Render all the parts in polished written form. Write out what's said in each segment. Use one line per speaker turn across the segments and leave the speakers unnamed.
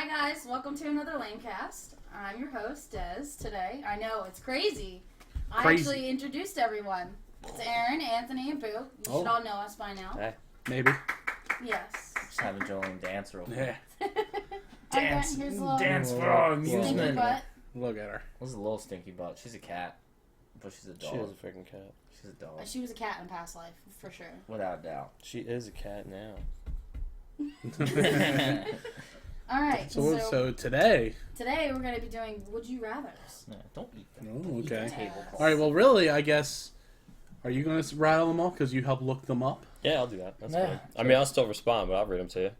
guys, welcome to another LAMECast. I'm your host, Des, today. I know, it's crazy. I actually introduced everyone. It's Aaron, Anthony, and Boo. You should all know us by now.
Hey.
Maybe.
Yes.
Just having Jolene dance real quick.
Yeah.
Dance,
here's a little
dance for our
stinky
amusement.
butt.
Look at her.
This is a little stinky butt. She's a cat, but she's a dog.
She is a freaking cat.
She's a dog.
She was a cat in a past life, for sure.
Without a doubt.
She is a cat now.
Alright,
So today.
today we're going to be doing Would You Rathers.
Yeah, don't eat them.
Oh, okay.
Yeah.
Tablecloth.
All right. Well, really, I guess. Are you going to rattle them all because you helped look them up?
Yeah, I'll do that. That's
Yeah.
fine. I mean, I'll still respond, but I'll read them to you.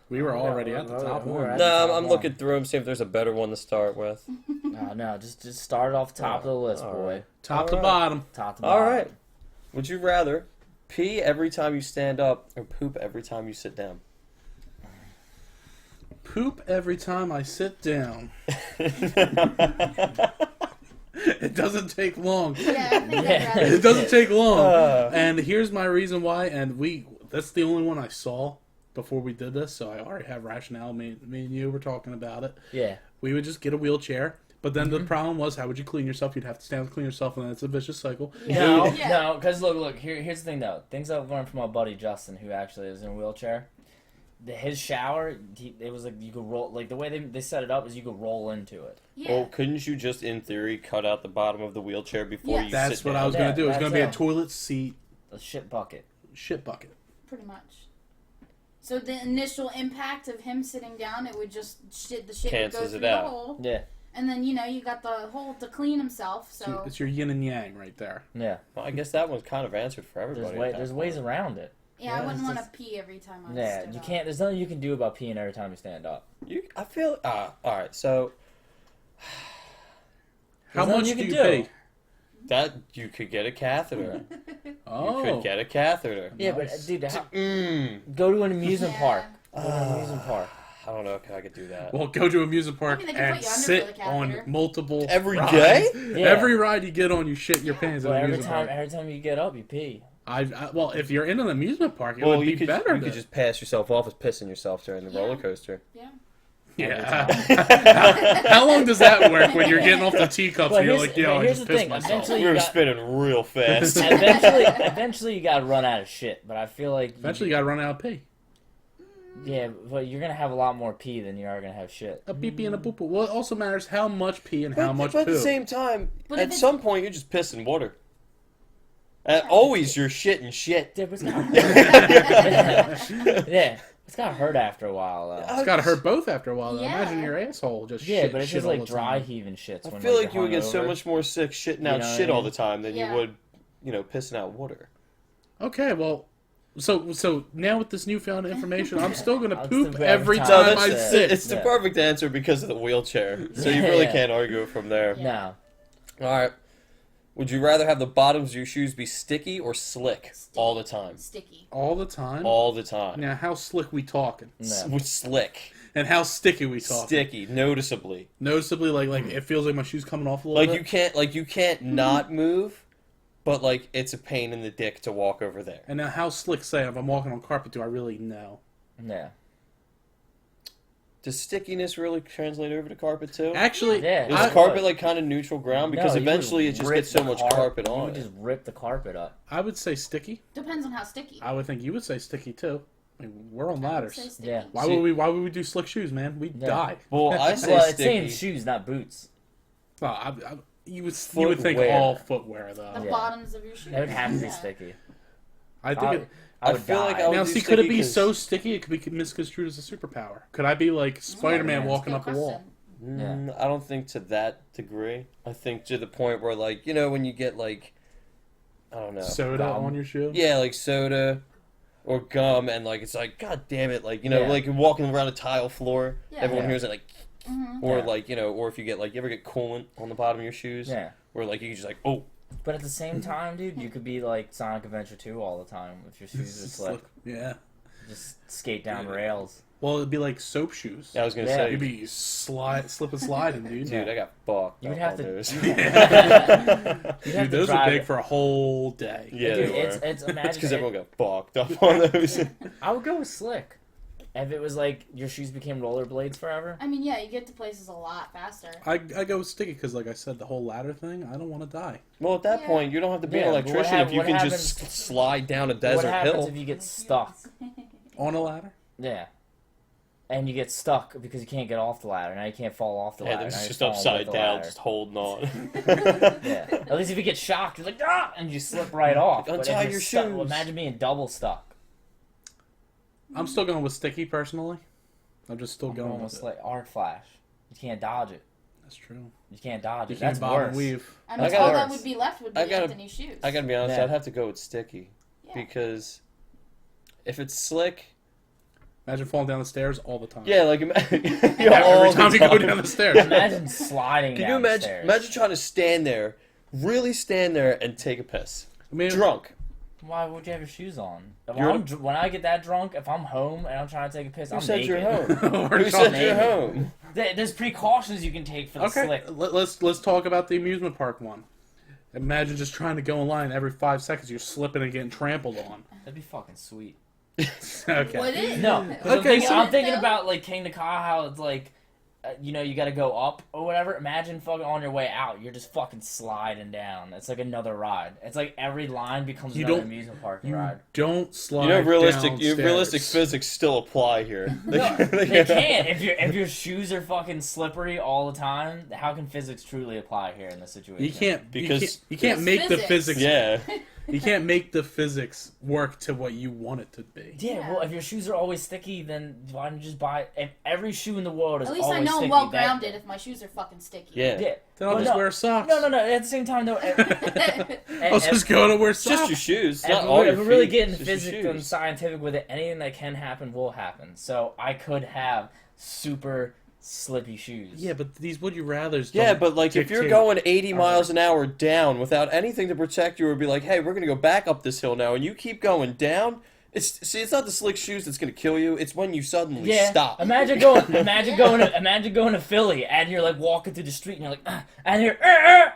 We were already at the top
we're
one.
at the
No,
top
I'm
one.
looking through them, see if there's a better one to start with.
No, just start off top of the list,
all
boy.
right.
Top to
All right.
bottom.
Top to bottom.
All right. Would you rather pee every time you stand up or poop every time you sit down?
Poop every time I sit down. It doesn't take long.
Yeah, I think
Yeah.
I'd rather.
It doesn't take long.
Uh.
And here's my reason why. And that's the only one I saw before we did this, so I already have rationale. Me and you were talking about it.
Yeah.
We would just get a wheelchair. But then the problem was, how would you clean yourself? You'd have to stand and clean yourself, and then it's a vicious cycle.
No,
Yeah.
no, because look, here's the thing though. Things I've learned from my buddy Justin, who actually is in a wheelchair. His shower, it was like you could roll, like the way they set it up is you could roll into it.
Yeah.
Well, couldn't you just, in theory, cut out the bottom of the wheelchair before
Yeah.
you
That's
sit
what
down?
I was going to do. It was
that's
going to be a
it.
toilet seat
A shit bucket.
shit bucket.
Pretty much. So the initial impact of him sitting down, it would just the shit would go
Cancels
through
it
the
out.
hole.
Yeah,
And then, you got the hole to clean himself, so...
It's your yin and yang right there.
yeah.
Well, I guess that one's kind of answered for everybody.
There's ways around it.
Yeah, I wouldn't
it's
want to
just-
pee every time I
Yeah,
stood
you
up.
can't. There's nothing you can do about peeing every time you stand up.
I feel... all right, so...
How
There's
much
nothing
do
you
you
can do.
pay?
That you could get a catheter.
Oh.
You could get a catheter.
Yeah,
Nice.
but dude,
Mm.
go to an amusement
Yeah.
park. Go to an amusement park.
I don't know if I could do that.
Well, go to an amusement park
I mean, they can
and
put you under
sit
for the catheter.
on multiple
Every
rides.
day?
Yeah.
Every ride you get on, you shit your pants
Well,
at an
every
amusement park.
time you get up, you pee.
Well, if you're in an amusement park, it
Well,
would
you
be
could
better.
you could just pass yourself off as pissing yourself during the
Yeah.
roller coaster.
Yeah.
Yeah. How long does that work when you're getting off the teacups
But
and you're
here's-
like, yo,
but
I
here's
just
the
pissed
thing,
myself?
eventually-
We were
got-
spinning real fast.
Eventually, you gotta run out of shit. But I feel like
Eventually, you gotta run out of pee.
yeah, but you're gonna have a lot more pee than you are gonna have shit.
A pee pee and a poo poo. Well, it also matters how much pee and how much
but at
poo.
the same time,
But if
at
it's-
some point, you're just pissing water.
Yeah.
Always, you're shitting shit.
Yeah, but it's gotta, yeah, it's gotta hurt after a while though.
It's gotta hurt both after a while. Though.
Yeah.
Imagine your asshole just
Yeah,
shit
but it's
shit
just
all
like
the
dry
time.
heaving shits.
I
when,
feel like you
you're
would get so
hungover.
much more sick shitting out
You know what
shit
I
all
mean?
the time than
Yeah.
you would, pissing out water.
Okay, well, so now with this newfound information, I'm still gonna
I'll
poop
still
every
every
time
time.
I
That's
sit.
It's the
Yeah.
perfect answer because of the wheelchair. So you really
Yeah.
can't argue it from there.
Yeah.
No,
All right. Would you rather have the bottoms of your shoes be sticky or slick all the time?
Sticky.
All the time.
All the time.
Now, how slick we talking,
no.
With slick.
and how sticky we talking?
Sticky, noticeably.
Noticeably, like it feels like my shoes coming off a little
Like
bit.
you can't not move, but like it's a pain in the dick to walk over there.
And now, how slick? Say, if I'm walking on carpet, do I really know?
Yeah.
Does stickiness really translate over to carpet too?
Actually,
Yeah.
Is
I-
carpet like kind of neutral ground? Because
No, you would
eventually it just
rip
gets so
the
much
carpet
carpet
You
on
would
it.
just rip the carpet up.
I would say sticky.
Depends on how sticky.
I would think you would say sticky too. I mean, we're on
I would
ladders.
say sticky.
Yeah.
Why
See-
would we do slick shoes, man? We'd
Yeah.
die.
Well, I say
Well, it's saying
sticky.
shoes, not boots.
Well, you would think
Footwear.
all footwear though.
The
Yeah.
bottoms of your shoes.
It would have to be
Yeah.
sticky.
I think. It,
I
I
would
feel
die.
like I would
now,
do
see, could it
sticky
be
'cause-
so sticky it could be misconstrued as a superpower? Could I be like Spider-Man
yeah.
walking
That's
up
a
a
good
wall?
question.
I don't think to that degree. I think to the point where, like, when you get, like, I don't know.
Soda
Gum.
on your shoe?
Yeah, like soda or gum, and, like, it's like, God damn it. Like,
Yeah.
like you're walking around a tile floor.
Yeah.
Everyone
Yeah.
hears it, like,
Mhm.
or,
Yeah.
like, or if you get, like, you ever get coolant on the bottom of your shoes?
Yeah.
Where, like, you can just, like, oh.
But at the same time, dude, you could be like Sonic Adventure 2 all the time if your shoes are slick.
Yeah.
Just skate down
Yeah.
rails.
Well, it'd be like soap shoes.
I was going to
Yeah.
say,
You'd be slip and sliding, dude.
dude, I got fucked.
You would
up
have
on
to-
those.
You'd
Dude,
have to
those are
drive
big
it.
for a whole day.
Yeah,
Dude,
they were.
it's
It's
imagine
because everyone got fucked up on those.
I would go with slick. if it was like your shoes became rollerblades forever.
I mean, yeah, you get to places a lot faster.
I go with sticky because, like I said, the whole ladder thing, I don't want to die.
Well, at that
Yeah.
point, you don't have to be
Yeah,
an
but what
electrician if you
what
can
happens-
just slide down a
What
desert
happens
hill.
if you get stuck?
On a ladder?
Yeah. And you get stuck because you can't get off the ladder. Now you can't fall off the
Yeah,
ladder.
it's
Now you're
just
falling
upside
with the
down,
ladder.
just holding on.
Yeah. At least if you get shocked, you're like, ah! And you slip right off. But if
Untie
you're
your
stuck,
shoes.
well, imagine being double stuck.
I'm still going with sticky, personally. I'm just still
I'm
going with
almost
it.
like arc flash. You can't dodge it.
That's true.
You can't dodge
You
it.
can't
That's
bob
worse.
and weave.
I mean,
I
all
gotta-
that would be left would be
I gotta-
Anthony's shoes.
I gotta be honest,
Yeah.
I'd have to go with sticky.
Yeah.
Because if it's slick,
Imagine falling down the stairs all the time.
yeah, like
Every time you go down the stairs.
Imagine sliding
Can you
down the
imagine?
stairs.
Imagine trying to stand there, really stand there, and take a piss,
I mean,
drunk.
Why would you have your shoes on? If
You're-
when I get that drunk, if I'm home and I'm trying to take a piss,
Who
I'm
said
naked.
you're home?
We're
Who said
talking-
you're
naked.
home?
There's precautions you can take for the
Okay,
slick.
let's talk about the amusement park one. Imagine just trying to go in line every 5 seconds, you're slipping and getting trampled on.
That'd be fucking sweet.
Okay.
Would it?
No, 'cause
Okay, so-
I'm thinking about like King to Ka, how it's like, you got to go up or whatever. Imagine fucking on your way out, you're just fucking sliding down. It's like another ride. It's like every line becomes
You
another
don't-
amusement park
You
ride.
don't slide
You know, realistic
downstairs.
physics still apply here.
No, they can't. If your shoes are fucking slippery all the time, how can physics truly apply here in this situation?
You can't
Because-
you can't
It's
make the
physics.
physics.
Yeah.
You can't make the physics work to what you want it to be.
Yeah, well, if your shoes are always sticky, then why don't you just buy? If every shoe in the world is
At least
always
I know
sticky,
I'm well
that-
grounded if my shoes are fucking sticky.
Yeah.
Yeah.
Then I'll
Well,
just
no.
wear socks.
No. At the same time, though,
I'll just go to wear socks.
Just your shoes,
if
not all
we're,
your
if we're really
feet,
getting
just your
physics and
shoes.
scientific with it, anything that can happen will happen. So I could have super slippy shoes.
Yeah, but these would you rather's.
Yeah,
don't
but like if you're
dictate-
going 80 miles an hour down without anything to protect you, or be like, hey, we're gonna go back up this hill now, and you keep going down. It's not the slick shoes that's gonna kill you. It's when you suddenly
Yeah.
stop.
Imagine going to Philly, and you're like walking through the street, and you're like, and you're,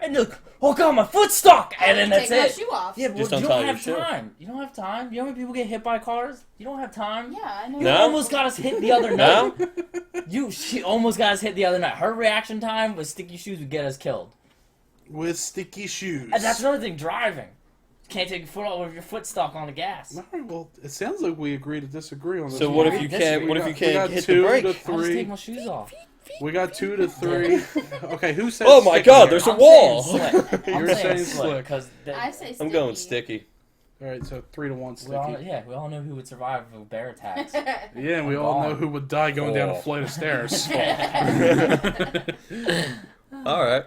and you're like, oh god, my foot's stuck, and then that's
take my
it.
shoe off.
Yeah, but
Just
you
untie
don't
your
have
shoe.
time. You don't have time. You know how many people get hit by cars? You don't have time.
Yeah, I know.
You
No?
almost got us hit the other night.
No?
She almost got us hit the other night. Her reaction time with sticky shoes would get us killed.
with sticky shoes.
And that's another thing, driving. Can't take your foot off with your foot stuck on the gas.
All right, well, it sounds like we agree to disagree on this.
So
one.
what if you can't?
We
What if
got-
you
we
can't
got
hit
2
the brake?
to
I'll just
3.
take my shoes off.
We got 2 to 3. Okay, who says?
Oh my
sticky
God,
here?
there's a
I'm
wall.
saying slick. I'm
You're
saying
saying
slick
slick.
because
I say sticky.
I'm going sticky.
All right, so 3 to 1
we all,
sticky.
we all know who would survive a bear attacks.
Yeah, and we
I'm
all know
gone.
who would die going down a
Oh.
flight of stairs.
All right.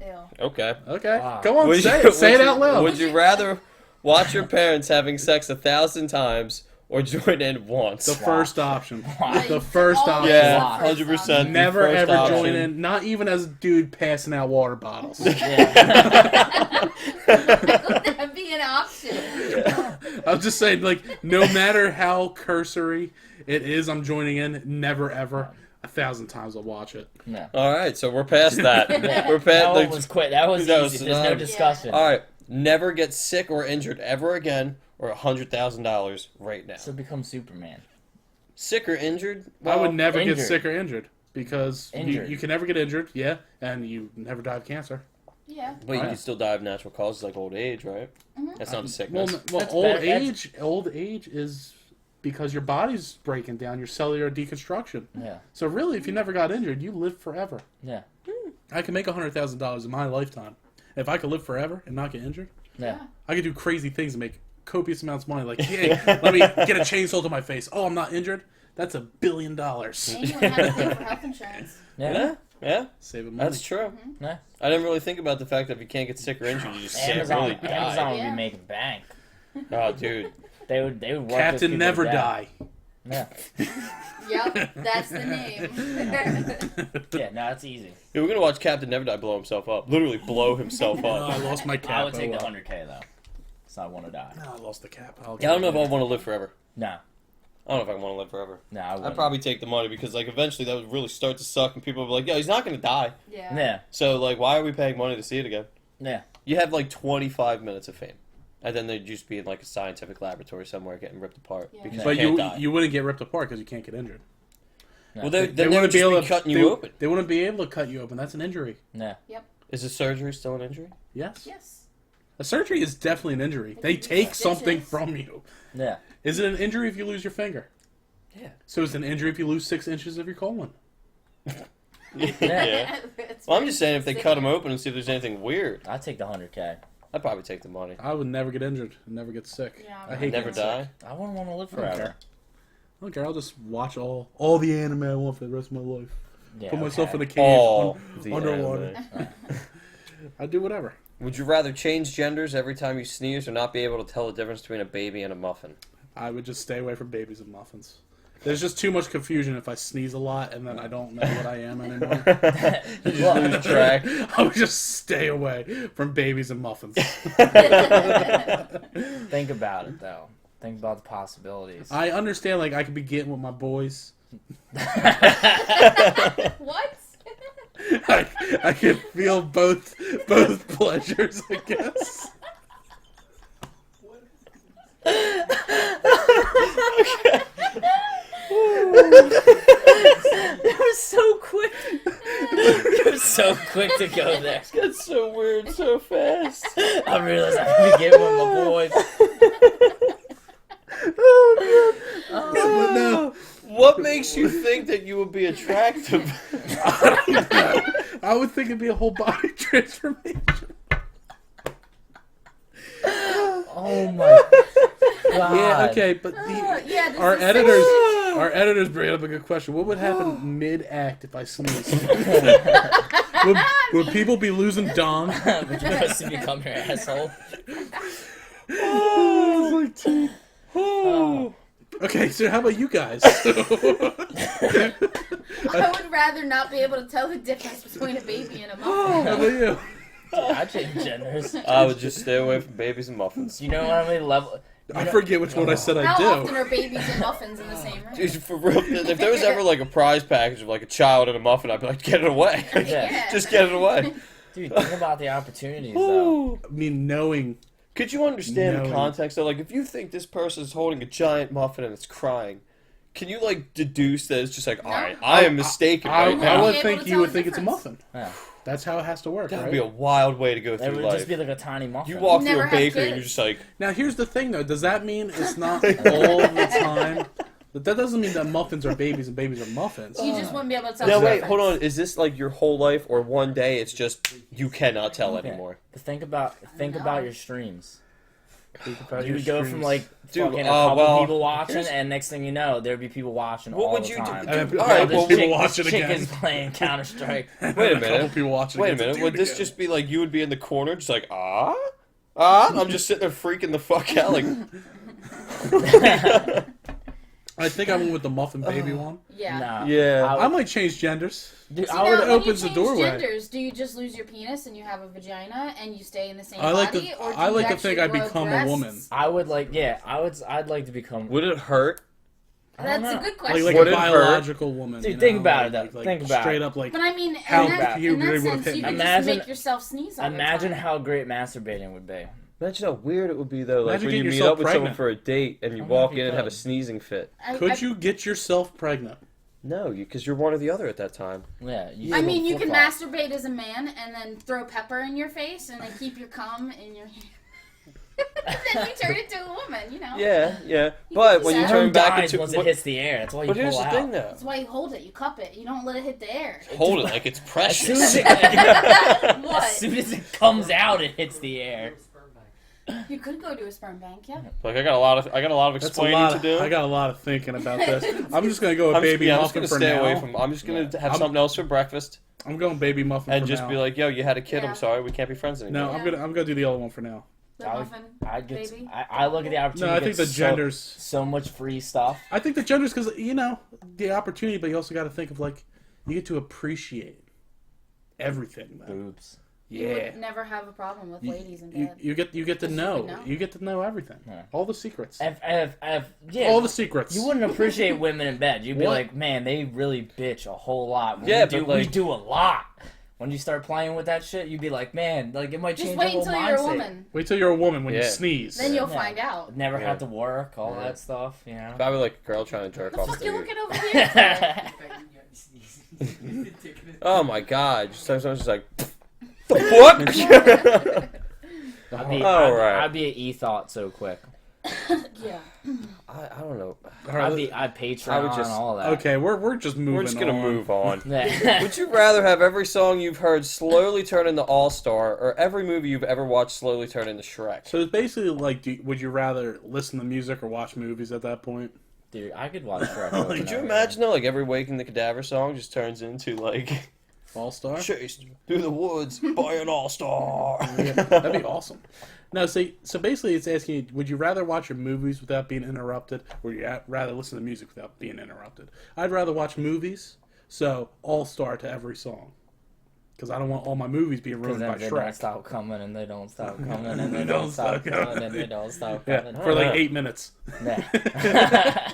Ew.
Okay.
Okay,
Wow.
come on,
Would
say
you-
it. Say
would
it
you-
out loud.
Would you rather watch your parents having sex 1,000 times or join in once?
The first option.
Why?
The first
Always
option.
Yeah,
the first
100%.
option.
Never
first
ever
option.
join in. Not even as a dude passing out water bottles.
Yeah.
Would that be an option?
I'm just saying, like, no matter how cursory it is, I'm joining in. Never ever. 1,000 times I'll watch it.
No.
All right, so we're past that.
Yeah.
We're past.
That one
like,
was quick. That was
that was
easy. There's no
not-
discussion.
all right, never get sick or injured ever again, or $100,000 right now.
So become Superman.
Sick or injured?
I would never
injured.
get sick or injured because
Injured.
you can never get injured, yeah, and you never die of cancer.
Yeah.
But you
Right.
can still die of natural causes like old age, right?
Mhm.
That's not a
Well,
sickness.
That's
old
better.
old age is because your body's breaking down, your cellular deconstruction.
Yeah.
So really, if you never got injured, you live forever.
Yeah.
I can make $100,000 in my lifetime. If I could live forever and not get injured,
Yeah.
I could do crazy things and make copious amounts of money. Like, hey, let me get a chainsaw to my face. Oh, I'm not injured. That's $1 billion.
And you wouldn't have to pay for health insurance.
Yeah.
Yeah,
Saving money.
that's true.
Yeah.
I didn't really think about the fact that if you can't get sick or injured, you just can't
Amazon,
really die.
Amazon would
Yeah.
be making bank.
Oh, dude.
They would work those
Captain
people
Never
to death.
Die.
Yeah.
Yep, that's the name.
Yeah, no, it's easy.
Yeah, we're gonna watch Captain Never Die blow himself up. Literally blow himself
Oh,
up.
I lost my cap.
I would take
Oh,
the
well.
100K though. So I want to die.
No, I lost the cap.
Yeah, I don't know if I want to live forever.
No.
I don't know if I want to live forever.
No, I
I'd
wouldn't.
probably take the money because, like, eventually that would really start to suck, and people would be like, "Yeah, he's not gonna die."
Yeah.
Yeah.
So, like, why are we paying money to see it again?
Yeah.
You have like 25 minutes of fame. And then they'd just be in like a scientific laboratory somewhere getting ripped apart.
Yeah.
Because
But
you can't die.
you wouldn't get ripped apart because you can't get injured.
No.
Well, they
They
wouldn't be able to cutting you open.
They wouldn't be able to cut you open. That's an injury.
No.
Is a surgery still an injury?
Yes.
Yes.
A surgery is definitely an injury.
They
They
can
take
use
something
stitches.
from you.
Yeah.
Is it an injury if you lose your finger?
Yeah.
So it's an injury if you lose 6 inches of your colon.
Yeah.
It's
Well, I'm
very
just saying if they
specific.
cut them open and see if there's anything weird,
I'd take the 100K.
I'd probably take the money.
I would never get injured and never get sick.
Yeah,
I hate
Never
getting
die.
sick.
I wouldn't want to live
I don't
forever.
care. I don't care. I'll just watch all the anime I want for the rest of my life.
Yeah,
Put myself in a
okay.
cave
All the
underwater.
anime.
I'd do whatever.
Would you rather change genders every time you sneeze or not be able to tell the difference between a baby and a muffin?
I would just stay away from babies and muffins. There's just too much confusion if I sneeze a lot and then I don't know what I am anymore.
You just lose track.
I would just stay away from babies and muffins.
Think about it, though. Think about the possibilities.
I understand, like, I could be getting with my boys.
What?
I can feel both pleasures, I guess.
It was so quick. It was so quick to go there.
That's so weird so fast.
I realized I could be getting with my boys.
But no,
What makes you think that you would be attractive?
I would think it'd be a whole body transformation.
Oh my god.
Yeah, okay, but
Yeah, this
our
is
editors bring up a good question. What would happen mid-act if I sneezed? would people be losing dong?
Would you pussy become your asshole?
Oh, it's like teeth.
Oh.
Okay, so how about you guys?
I would rather not be able to tell the difference between a baby and a
How
muffin.
about you?
I change genders.
I would just stay away from babies and muffins.
You know how many level?
I forget which one I said I
How
do.
often are babies and muffins in the same room?
Dude, for real, if there was ever like a prize package of like a child and a muffin, I'd be like, get it away.
Yeah.
Just get it away.
Dude, think about the opportunities though.
I mean, knowing.
Could you understand
No.
the context though? Like, if you think this person is holding a giant muffin and it's crying, can you like deduce that it's just like, all right, I am mistaken
I
right now?
would
Be able
think
to
you
tell
would
the
think it's a
difference.
muffin.
Yeah.
That's how it has to work,
That would
right?
be a wild way to go
It
through
would
life.
just be like a tiny muffin.
You walk
Never
through a
had
bakery and
kids.
you're just like,
Now, here's the thing, though. Does that mean it's not all the time? But that doesn't mean that muffins are babies and babies are muffins.
You just wouldn't be able to tell
no,
the
wait,
difference.
hold on. Is this like your whole life or one day it's just you cannot tell
Okay.
anymore?
But think about your streams.
Think about
You
your
would go from
streams.
like
Dude,
fucking a couple
well,
people watching,
here's-
and next thing you know, there'd be people watching
What
all
would
the
you do?
time.
And then
All right,
this
well,
people
we-
watch it
This
again.
chicken's playing Counter Strike.
Wait a
A couple
minute.
people watching
Wait a
against
minute.
it
Would this
again.
just be like you would be in the corner, just like I'm just sitting there freaking the fuck out, like.
I think I went with the muffin baby one.
Yeah.
Nah.
Yeah.
I might change genders.
Dude,
See,
I
now,
would.
when
opens
you
the
change
doorway.
genders, do you just lose your penis and you have a vagina and you stay in the same
I like
body?
to-
or do
I
you
like to
actually
think I
grow
become a
breasts?
woman.
I would like. Yeah, I would. I'd like to become.
Would it hurt?
I don't
That's a
know.
good
Like
question.
Would
a
it
biological woman.
Dude,
you
think
know,
about
like-
it, though.
like
Think about
straight
it.
up, like
But I mean,
how
in that
puberty would
sense,
have hit
you
me.
can
Imagine-
just make yourself sneeze all
Imagine
the time.
how great masturbating would be.
Imagine how weird it would be though, like
Imagine
when you
getting
meet
yourself
up with someone
pregnant.
for a date and you
I don't
walk
know if
in
you
and have a
could.
sneezing fit.
Could you get yourself pregnant?
No, because you're one or the other at that time.
Yeah.
I mean, you can
flip-flop.
masturbate as a man and then throw pepper in your face and then keep your cum in your hair. And then you turn into a woman, you know?
Yeah, yeah. But when you
Sperm
turn back
dies
into
once it hits the air. That's why you
but
pull
here's the
out.
thing though.
That's why you hold it. You cup it. You don't let it hit the air.
Hold it like it's
As soon
precious.
as, it,
What?
as soon as it comes out, it hits the air.
You could go to a sperm bank, yeah.
Like I got a lot of
That's a
explaining
lot.
to do.
I got a lot of thinking about this. I'm just gonna go with
I'm just,
baby
yeah, I'm just
muffin
gonna
for
stay
now.
away from. I'm just gonna have
I'm-
something else for breakfast
I'm going baby muffin
and
for
just
now.
be like, "Yo, you had a kid.
Yeah.
I'm sorry, we can't be friends anymore."
No, I'm gonna do the other one for now.
The
I would-
muffin,
I'd get.
baby.
I look at the opportunity.
No, I
to
think
get
the genders.
So much free stuff.
I think the genders because the opportunity, but you also got to think of like you get to appreciate everything. Man.
Boobs.
You
Yeah.
would never have a problem with ladies in
You,
bed.
you get to
Because you
know.
would know.
You get to know everything.
Yeah.
All the secrets.
Yeah.
All the secrets.
You wouldn't appreciate women in bed. You'd be
What?
like, man, they really bitch a whole lot.
Yeah,
we do,
but, like-
we do a lot when you start playing with that shit, you'd be like, man, like it might
Just
change
wait
your whole
until
mindset.
you're a woman.
Wait till you're a woman when you
Yeah.
sneeze.
Then you'll
Yeah.
find out.
Never
Yeah.
have to work, all
Yeah.
that stuff, you know.
Probably like a girl trying to jerk
The
off.
fuck
to
you
you.
looking over here for?
Oh my god! Just sometimes just like, the fuck? Alright.
I'd be an e-thought so quick.
Yeah.
I don't know.
All right,
I'd Patreon
I would just-
all that.
okay, we're just moving.
We're just gonna
on.
move on.
Yeah.
Would you rather have every song you've heard slowly turn into All Star, or every movie you've ever watched slowly turn into Shrek?
So it's basically like, would you rather listen to music or watch movies at that point?
Dude, I could watch Shrek. over
Could
and
you
over.
imagine though, like every Waking the Cadaver song just turns into like
All Star.
chased through the woods by an All Star?
That'd be awesome. No, see, so basically it's asking you, would you rather watch your movies without being interrupted, or would you rather listen to music without being interrupted? I'd rather watch movies, so All Star to every song. Because I don't want all my movies being
Because
ruined
then
by
they don't
Shrek.
stop coming, and they don't stop coming, and they don't stop coming, and they don't stop coming.
Yeah, for like
Yeah.
8 minutes.
Yeah.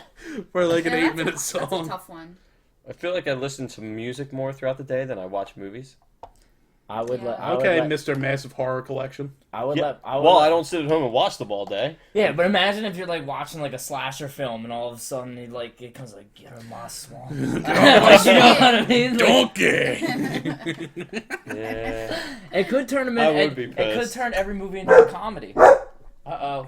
For like an
Yeah,
8-minute
That's a
song.
tough one.
I feel like I listen to music more throughout the day than I watch movies.
I would let.
Yeah.
I would
Okay,
let,
Mr. Massive Horror Collection.
I would
Yeah.
let. I would
Well,
let,
I don't sit at home and watch them all day.
Yeah, but imagine if you're like watching like a slasher film, and all of a sudden it comes like, get in my swamp. Like, you know what I mean? Like,
Donkey!
Yeah.
it could turn them.
I would be
It could
pissed.
turn every movie into a comedy. Uh-oh.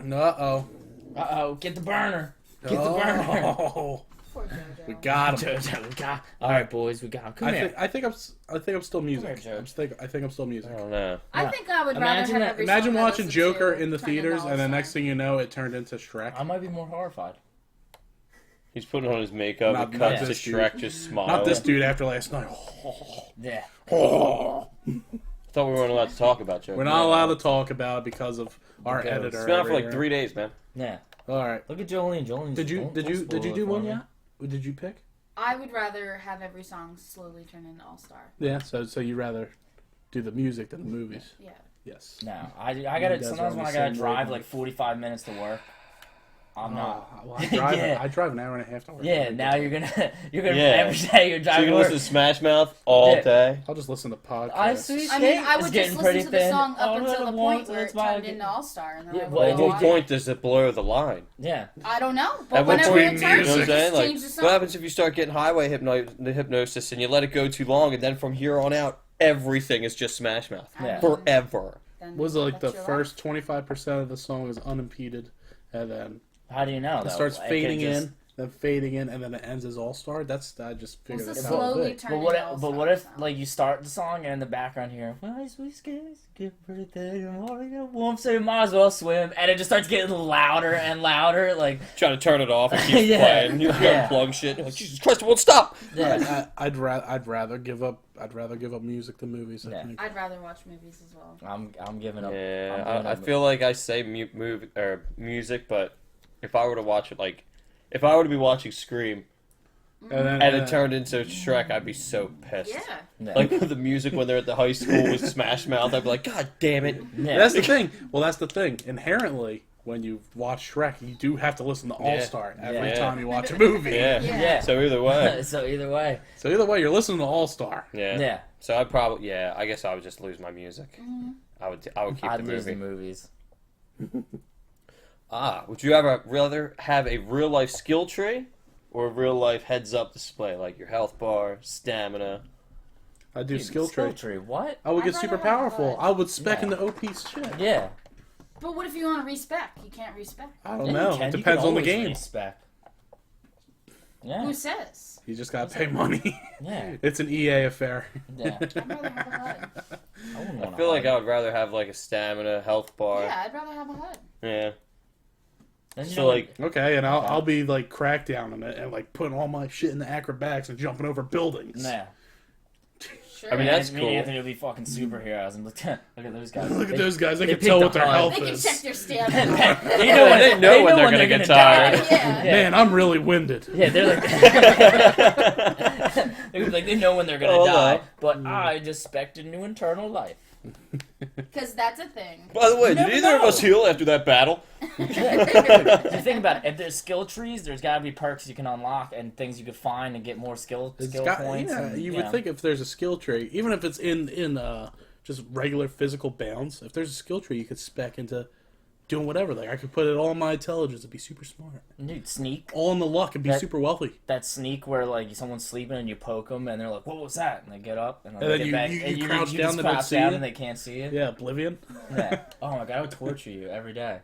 Uh-oh.
Get the burner. Get the burner.
Oh,
Poor JoJo.
we got him.
Jojo, we got. All right, boys, we got him. Come here.
I think I'm still music.
here, Joe.
I think I'm still music.
I don't know.
I think I would rather
Imagine
have
that-
every
Imagine
song I
watching
listen
Joker
to
in the
turn into
theaters, and then
All-Star.
next thing you know, it turned into Shrek.
I might be more horrified.
He's putting on his makeup.
Not-
It
not
cuts to
this dude.
Shrek just smiling.
Not this dude after last night.
Yeah.
Oh.
I thought we weren't allowed to talk about Joker.
We're not allowed to talk about it because of our
Okay.
editor.
It's been out for
over
like
here.
3 days, man.
Yeah.
All right.
Look at Jolene. Jolene.
Did you do one yet? Did you pick?
I would rather have every song slowly turn into All Star.
Yeah. So you rather do the music than the movies?
Yeah.
Yes.
No, I
You
gotta.
guys are
Sometimes
on
when
the
I gotta
same
drive
wavelength.
like 45 minutes to work, I'm not.
Well, I drive.
Yeah.
I drive an hour and a half to work.
Yeah. Now you're gonna. You're gonna.
Yeah.
Every day you're
So
driving
you
to
can
work.
listen to Smash Mouth all
Yeah.
day.
I'll just listen to podcasts.
I see.
I mean, I
It's
would
getting
just
pretty
listen to the
thin.
song up
Oh,
until the
no,
point where
it's
it turned
about-
into All Star, and then
Yeah,
I would
well,
At
go
you
what
on.
did-
point does it blur the line?
Yeah.
I don't know, but
At what
whenever
point
it
music-
turns,
You know what I'm
just
saying? Like,
change the song.
what happens if you start getting highway hypnosis and you let it go too long, and then from here on out, everything is just Smash Mouth
Yeah.
forever?
Then
Was it like the
that's your
first 25% of the song is unimpeded, and then
How do you know?
it
though?
starts
It could
fading
just-
in, then fading in, and then it ends as All Star? I just figured
What's the
that's how it
slowly
did.
turn
But
into
what?
All
But
Star
what if
sound?
like you start the song and in the background here, well, sweet skies get pretty thick and morning warm, so you might as well swim, and it just starts getting louder and louder, like
Trying to turn it off and keep
Yeah.
playing. You
Yeah.
unplug shit. You're like, Jesus Christ, it won't stop.
yeah.
I'd rather give up music than movies. I
Yeah.
think.
I'd rather watch movies as well.
I'm giving up. I'm
Yeah,
giving
I
up.
feel like I say music, but if I were to watch it, like, if I were to be watching Scream
And
and it turned into Shrek, I'd be so pissed.
Yeah.
Yeah.
Like the music when they're at the high school with Smash Mouth, I'd be like, God damn it.
yeah.
That's the thing. Well, that's the thing. Inherently, when you watch Shrek, you do have to listen to
Yeah.
All Star every
Yeah.
time you watch a movie.
Yeah.
Yeah.
So either way.
So either way,
So either way, you're listening to All Star.
Yeah.
yeah.
So I'd probably, I guess I would just lose my music. I would keep
I'd
the
lose
movie.
the movies.
Would you ever rather have a real life skill tree or a real life heads up display, like your health bar, stamina?
I do
Dude,
skill tree.
tree. What?
I would get
I'd
super
rather have
powerful.
a-
I would spec
Yeah.
into OP's shit.
Yeah.
But what if you want to respec? You can't respec.
I don't
Yeah,
know.
you can.
It
You
depends
can
on the
always
game.
respec. Yeah.
Who says?
You just gotta pay money.
Yeah.
It's an EA affair.
Yeah.
I'd rather have a HUD.
I wouldn't
I
want
feel like I would rather have like a stamina, health bar.
Yeah, I'd rather have a HUD.
Yeah.
Then you
So
know,
like,
Okay, and
Okay.
I'll be like Crackdown in it and like putting all my shit in the acrobatics and jumping over buildings.
nah.
Sure.
I mean, that's
Me and
cool.
Anthony would be fucking superheroes and look at those guys.
Look
They-
at those guys. They
they
can tell
picked
what their
a HUD.
health
they can
is.
check their stamina.
They know when,
They know when they're
gonna
gonna get tired.
Yeah.
Yeah.
Man, I'm really winded.
Yeah, they're like They know when they're gonna
Oh,
die,
no.
but I just expect a new eternal life.
Because that's a thing.
By the way,
You
did
never
either of
know.
us heal after that battle?
You think about it. If there's skill trees, there's got to be perks you can unlock and things you could find and get more skill points.
Yeah,
and,
you would think if there's a skill tree, even if it's in just regular physical bounds, if there's a skill tree, you could spec into doing whatever. Like I could put it all in my intelligence and be super smart.
Dude, sneak.
All in the luck and be super wealthy.
That sneak where like someone's sleeping and you poke them and they're like, "What was that?" And they get up and,
And then
get
you-
back.
you
and
crouch down,
just
they don't
crouch
see
down
you.
and they can't see you.
Yeah, Oblivion.
Yeah. Oh my god, I would torture you every day.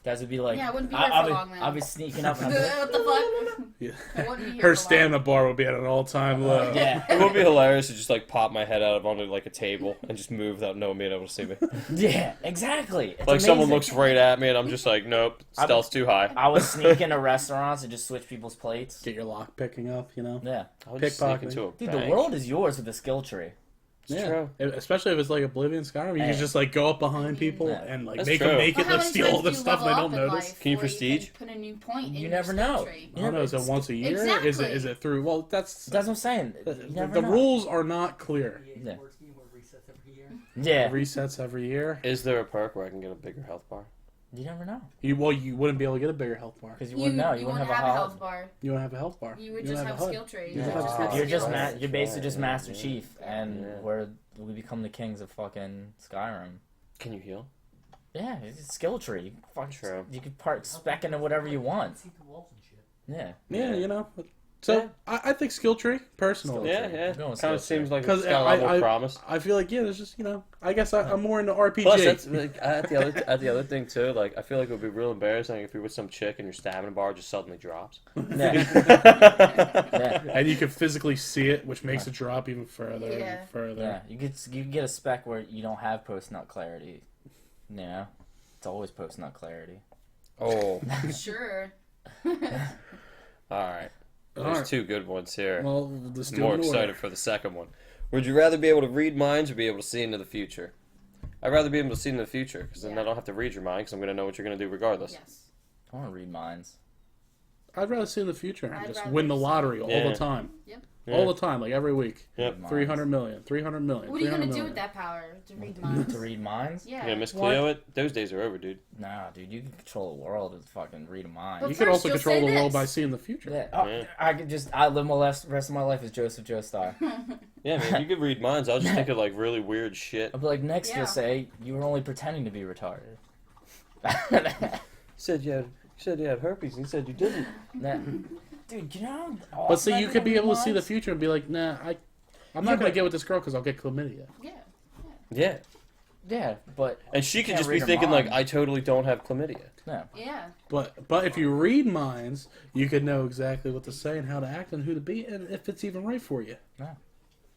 Guys would be like,
Yeah, I wouldn't be there for long, man.
I'll be sneaking up and I'll be like,
What the fuck?
Yeah.
I wouldn't be here
Her
for long.
stamina bar would be at an all-time low.
yeah,
It would be hilarious to just like pop my head out of onto like a table and just move without no one being able to see me.
yeah, exactly. It's
Like someone
amazing.
looks right at me and I'm just like, nope, stealth's too high.
I would sneak into restaurants and just switch people's plates.
Get your lock picking up, you know.
Yeah.
I would just sneak
Pickpocketing.
into a
Dude,
bank.
the world is yours with the skill tree.
It's
Yeah,
true.
especially if it's like Oblivion Skyrim, you
Hey.
can just like go up behind people
Yeah.
and like
That's
make
true.
them make
Well,
it,
how
like
many
steal all
times
the
do you
stuff they
level
don't
up in
notice.
life
Can you
where
prestige?
Put a new point in
You
your
never
skill
know.
tree?
I don't know. Is it once a year?
Exactly.
Is it through? Well, that's
That's what I'm saying. You
the
never know.
rules are not clear.
Yeah.
It resets every year.
Yeah.
It resets every year.
Is there a perk where I can get a bigger health bar?
You never know.
You wouldn't be able to get a bigger health bar.
Because you wouldn't know. You wouldn't have a
health
HUD.
bar.
You wouldn't have a health bar.
You would
don't
just have
HUD.
skill tree.
You
You
just have
just
skill
have
You're
tree.
just
skills.
you're basically just
Yeah,
Master
yeah.
Chief, and
Yeah.
we become the kings of fucking Skyrim.
Can you heal?
Yeah, it's a skill tree. Fucking,
True.
you could spec into whatever you want.
See the walls and shit.
Yeah.
Yeah, you know. So
Yeah.
I think skill tree personally.
Yeah,
tree.
yeah.
I'm going with
Kind of
skill
seems like
Because
it's got a level
I
of promise.
I feel like there's just I guess I'm more into RPG.
Plus, that's like, at the other thing too. Like, I feel like it would be real embarrassing if you're with some chick and your stamina bar just suddenly drops.
Yeah. yeah.
and you can physically see it, which makes it drop even further
Yeah.
and further.
Yeah. You could get a spec where you don't have post nut clarity. You know, it's always post nut clarity.
Oh,
Sure.
all right.
All
There's
right.
two good ones here.
Well, let's
I'm
do
more
it in order.
excited for the second one. Would you rather be able to read minds or be able to see into the future? I'd rather be able to see into the future because then
Yeah.
I don't have to read your mind because I'm going to know what you're going to do regardless.
Yes.
I want to read minds.
I'd rather see in the future and
I'd
just
rather
win the
see-
lottery all
Yeah.
the time.
Yep.
Yeah.
All the time, like every week.
Yep.
Read
300 million, 300 million.
What are you gonna
300
do
million.
with that power to read
To
minds?
read minds?
Yeah.
Yeah, Miss
What?
Cleo, those days are over, dude.
Nah, dude, you can control the world with fucking read a mind.
But
You could
first
also
you'll
control
say
the world
this.
by seeing the future.
Yeah. Oh,
Yeah.
I live my rest of my life as Joseph Joestar.
Yeah, man, you could read minds. I'll just think of like really weird shit.
I'll be like, next
Yeah.
you'll say you were only pretending to be retarded.
Said you had herpes, and he said you didn't.
Nah. Dude, you know. how
But see,
awesome
you
I
could be
read
able to see the
minds?
future and be like, nah, I'm
Yeah,
not going
but-
to get with this girl because I'll get chlamydia.
Yeah.
Yeah,
Yeah, but
and she could
Can't
just be
read her
thinking like,
mind.
I totally don't have chlamydia.
no.
Yeah.
But if you read minds, you could know exactly what to say and how to act and who to be and if it's even right for you.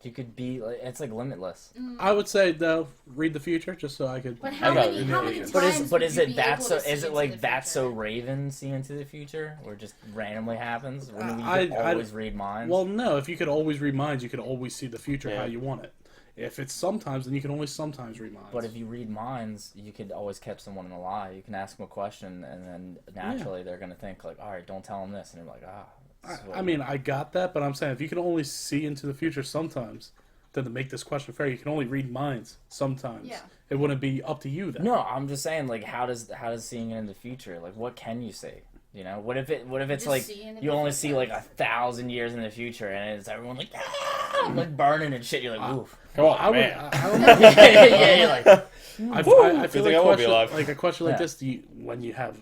You could be like, it's like limitless.
I would say though, read the future just so I could.
But
I
how
got
many
it.
times
But is
would
is
you
it
be
that
able
so?
to see
Is it
into
like
the
that so
future?
Raven see into the future, or just randomly happens? When we
I-
could
I-
always read minds.
Well, no. If you could always read minds, you could always see the future
Yeah.
how you want it. If it's sometimes, then you can only sometimes read minds.
But if you read minds, you could always catch someone in a lie. You can ask them a question, and then naturally they're gonna think like, "All right, don't tell them this," and you're like, "Ah." this is what
I mean, I got that, but I'm saying if you can only see into the future sometimes, then to make this question fair, you can only read minds sometimes.
Yeah.
It wouldn't be up to you then.
No, I'm just saying, like, how does seeing it in the future, like, what can you see? You know, what if it's
Just
like
see into
you
the
only
future.
see like 1,000 years in the future, and it's everyone like, ah, like burning and shit. You're like, oof.
Come on,
I would.
man.
I don't know.
yeah, you're like,
I
Woo!
feel
Good thing
like
I won't be
question,
alive.
like a question like
Yeah.
this, when you have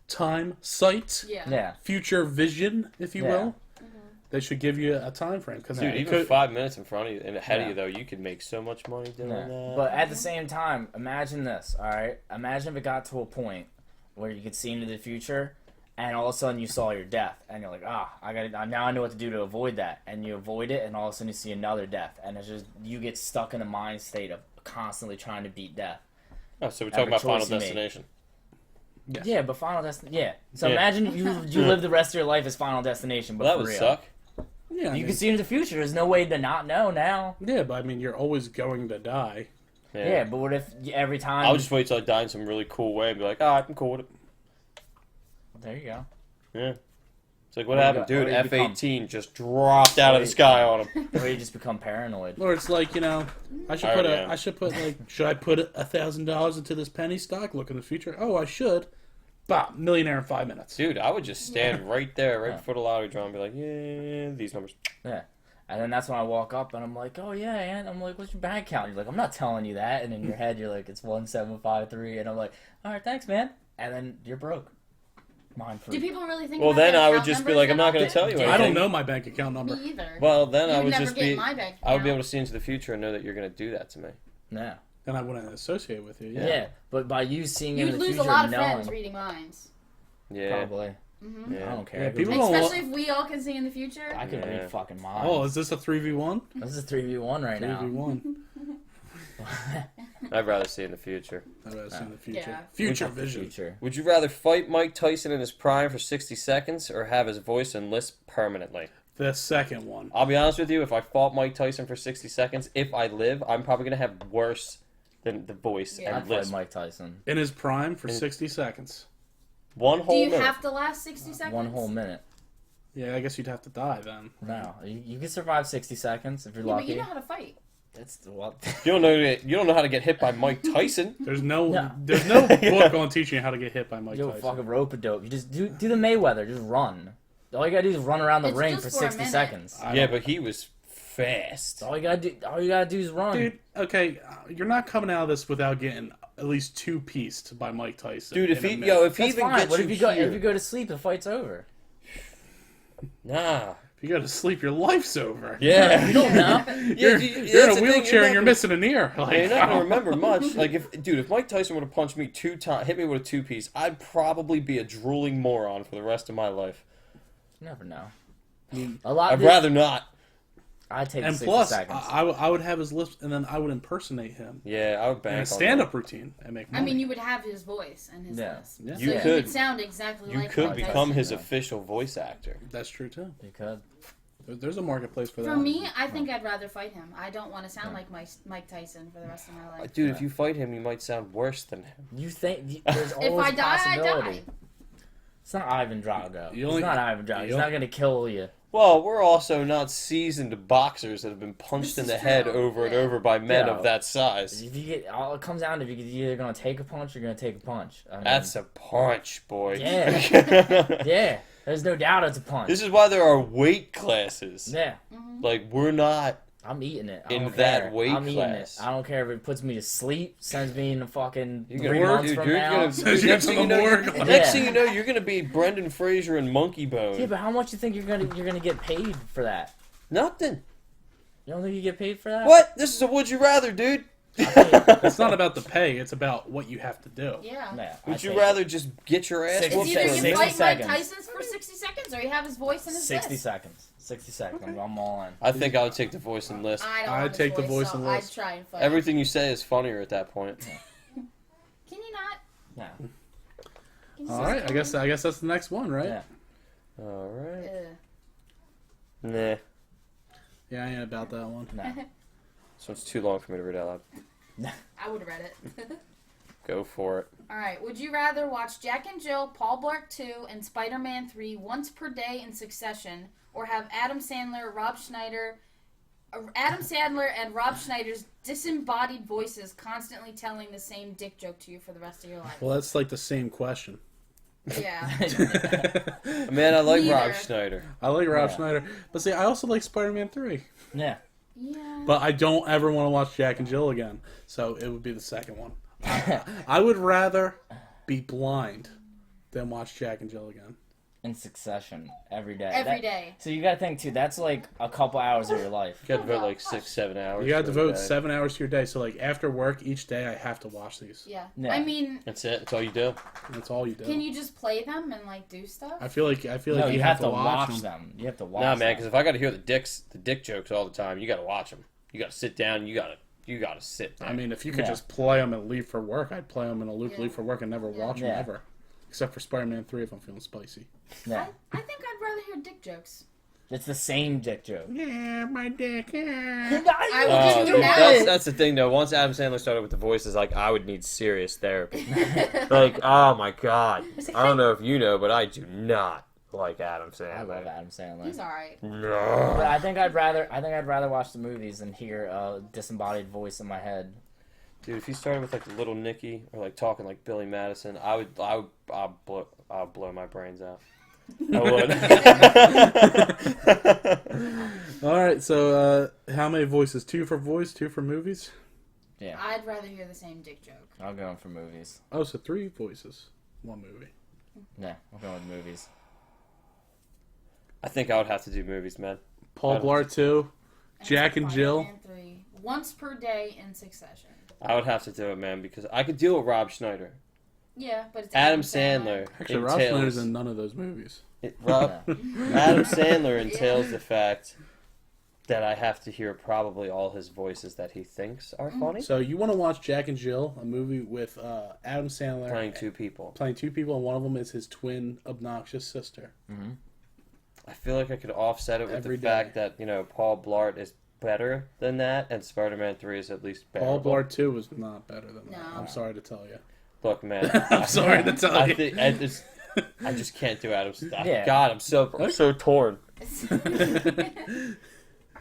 time, sight,
Yeah.
yeah,
future vision, if you
Yeah.
will, they should give you a time frame because
Dude, even 5 minutes in front of you and ahead of
Yeah.
you, though, you could make so much money doing
yeah.
that.
But at the same time, imagine this. All right, imagine if it got to a point where you could see into the future, and all of a sudden you saw your death, and you're like, now I know what to do to avoid that, and you avoid it, and all of a sudden you see another death, and it's just you get stuck in a mind state of constantly trying to beat death.
Oh, so we're talking
Every
about Final
choice you make.
Destination.
Yeah.
Yeah, but Final Destination. Yeah. So
Yeah.
imagine you live the rest of your life as Final Destination, but
Well, that
for
would
real.
suck.
yeah,
You can see into the future. There's no way to not know now.
yeah, but I mean, you're always going to die.
Yeah, but what if every time?
I'll just wait till I die in some really cool way and be like, I'm cool with it.
There you go.
Yeah. It's like, what
Or you
happened,
go- or
dude?
you become-
F-18 just dropped out of the sky on him.
Or you just become paranoid.
Or it's like, I should
I
put
already am.
should I put $1,000 into this penny stock? Look in the future. Oh, I should. Bah, millionaire in 5 minutes.
Dude, I would just stand right there, right before the lottery draw, and be like, yeah, these numbers.
Yeah. And then that's when I walk up and I'm like, oh yeah, Aunt. I'm like, what's your bank account? You're like, I'm not telling you that. And in your head, you're like, it's 1753. And I'm like, all right, thanks, man. And then you're broke. Mine free.
Do people really think?
Well,
about
then
their
I would
account
just be
numbers
like, I'm
that
not going to
often?
tell you
Yeah.
I don't
anything.
know my bank account number.
Me either.
Well, then
You
I
would
would
never
just
get
be,
my bank
I would be
account.
able to see into the future and know that you're going to do that to me.
Yeah.
Then I wouldn't associate with you.
Yeah.
Yeah.
But by you seeing
You'd
in the
lose
future,
a lot of
knowing,
friends reading minds.
Yeah.
probably.
Mm-hmm.
Yeah.
I don't care.
Yeah,
I could
people
read-
don't-
Especially if we all can see in the future.
I can
Yeah.
read fucking minds.
Oh, is this a 3v1?
This is 3v1 right now.
3v1.
I'd rather see in the future.
I'd rather see in the future.
Yeah.
Future vision.
Future.
Would you rather fight Mike Tyson in his prime for 60 seconds or have his voice and lisp permanently?
The second one.
I'll be honest with you, if I fought Mike Tyson for 60 seconds, if I live, I'm probably going to have worse than the voice
Yeah.
I'd
and
fight
lisp.
Mike Tyson.
In his prime for 60 seconds.
One
Do
whole
you
minute.
have to last 60 seconds?
One whole minute.
Yeah, I guess you'd have to die then.
No, you can survive 60 seconds if you're
Yeah, but
lucky.
you know how to fight.
It's well.
You don't know how to get hit by Mike Tyson.
There's no
No.
there's no book on teaching you how to get hit by Mike
Yo,
Tyson.
fucking rope a dope. You just do the Mayweather. Just run. All you gotta do is run around the
It's
ring
just
for
for a
60
minute.
seconds.
I
Yeah,
don't-
but he was fast.
All you gotta do is run.
Dude, okay, you're not coming out of this without getting at least two pieced by Mike Tyson.
Dude, if
in a
he
minute.
if he
That's
even
fine.
gets
What
you
if you go
here,
if you go to sleep? The fight's over.
nah,
If you go to sleep, your life's over.
yeah,
You don't know.
You're,
you're
you're in a wheelchair and you're missing an ear.
Yeah,
Like,
you're not gonna remember much. Like if Mike Tyson would have punched me hit me with a 2-piece, I'd probably be a drooling moron for the rest of my life.
You never know.
Mm.
A lot.
I'd rather not.
I'd take
and
60
plus,
seconds.
I would have his lips, and then I would impersonate him
Yeah, I would
in
bank
a
on
stand-up routine and make money.
I mean, you would have his voice and his
Yeah.
lisp.
Yeah.
So
You
you
could.
would sound exactly
You
like
could
Mike
become
Tyson.
his
Yeah.
official voice actor.
That's true too.
you could.
There's a marketplace for that.
For me, I think I'd rather fight him. I don't want to sound like Mike Tyson for the rest of my life.
Dude, if you fight him, you might sound worse than him.
You think there's always
If I
a
die, I
possibility.
die.
It's not Ivan Drago.
You
It's
only-
not Ivan Drago. He's
you
not gonna kill you.
Well, we're also not seasoned boxers that have been punched
This
in the
is
head
true.
over and
Yeah.
over by men
Yeah.
of that size.
If you get, all it comes down to if you're either gonna take a punch or you're gonna take a punch. I mean,
That's a punch, boy.
Yeah. yeah. There's no doubt it's a punch.
This is why there are weight classes.
Yeah,
Like, we're not.
I'm eating it. I
In
don't
that
care.
weight
I'm eating
class.
it. I don't care if it puts me to sleep, sends me in the fucking
You're
3
gonna,
months
dude,
from
you're
now.
gonna,
Says you
next
to
thing you
the
know,
morgue.
Yeah.
next thing you know, you're gonna be Brendan Fraser and Monkey Bone.
Yeah, but how much you think you're gonna get paid for that?
Nothing.
You don't think you get paid for that?
What? This is a would you rather, dude.
It's not about the pay; it's about what you have to do.
Yeah.
Yeah,
Would
I'd
you
take
rather just get your ass
60
It's
whooped?
either
for
you
60
fight Mike
seconds.
Tyson's for 60 seconds or you have his voice and his
60
lisp.
seconds. 60 seconds. I'm all in.
I think I would take the voice and list.
I don't
I'd
have his
take the voice
so
and
I'd
lisp.
try and fight.
Everything you say is funnier at that point.
Can you not?
No.
Can you
All
say
right, I
something?
guess that's the next one, right?
Yeah.
All right.
Ugh.
Nah.
Yeah, I ain't about that one.
No.
This one's too long for me to read out loud.
I would have read it.
Go for it.
All right. Would you rather watch Jack and Jill, Paul Blart 2, and Spider-Man 3 once per day in succession, or have Adam Sandler and Rob Schneider's disembodied voices constantly telling the same dick joke to you for the rest of your life?
Well, that's like the same question.
Yeah.
Man, I like Rob
Neither.
Schneider.
I like Rob
Yeah.
Schneider, but see, I also like Spider-Man 3.
Yeah.
Yeah.
But I don't ever want to watch Jack and Jill again, so it would be the second one. I would rather be blind than watch Jack and Jill again.
In succession every day.
Every day.
So you gotta think too. That's like a couple hours of your life.
You got to devote like 6-7 hours.
You got to
for a
devote
day.
7 hours to your day, so like after work each day, I have to watch these.
Yeah.
Yeah.
I mean,
That's it. That's all you do.
That's all you do.
can you just play them and like do stuff?
I feel like
No,
you have to watch them.
You have to watch
Nah, man,
them.
because if I got to hear the dick jokes all the time, you got to watch them. You got to sit down. You got to sit there.
I mean, if you could
Yeah.
just play them and leave for work, I'd play them in a loop,
Yeah.
leave for work, and never watch them
Yeah.
ever. Except for Spider-Man 3 if I'm feeling spicy.
Yeah.
I think I'd rather hear dick jokes.
It's the same dick joke.
Yeah, my dick.
I will do now.
that's the thing, though. Once Adam Sandler started with the voices, like, I would need serious therapy. Like, oh my god. I don't know if you know, but I do not like Adam Sandler.
I love Adam Sandler.
He's alright.
But
No.
I think I'd rather watch the movies than hear a disembodied voice in my head.
Dude, if he started with like the Little Nicky or like talking like Billy Madison, I'd blow my brains out. I would.
All right, so how many voices? 2 for voice, 2 for movies?
Yeah,
I'd rather hear the same dick joke.
I'm going for movies.
Oh, so 3 voices, 1 movie.
Yeah, I'm going with movies.
I think I would have to do movies, man.
Paul Blart 2, Jack and Jill.
Spider-Man 3, once per day in succession.
I would have to do it, man, because I could deal with Rob Schneider.
Yeah, but it's
Adam Sandler.
Actually, Rob Schneider's in none of those movies.
Adam Sandler entails the fact that I have to hear probably all his voices that he thinks are funny.
So you want to watch Jack and Jill, a movie with Adam Sandler
Playing 2 people.
playing 2 people, and one of them is his twin obnoxious sister.
Mm-hmm.
I feel like I could offset it with
Every
the
day.
fact that, Paul Blart is better than that, and Spider-Man 3 is at least better.
Paul Blart 2 was not better than that.
No.
I'm sorry to tell you.
Look, man.
I'm sorry to tell
I
you.
think I just can't do Adam Sandler.
Yeah.
God, I'm so torn.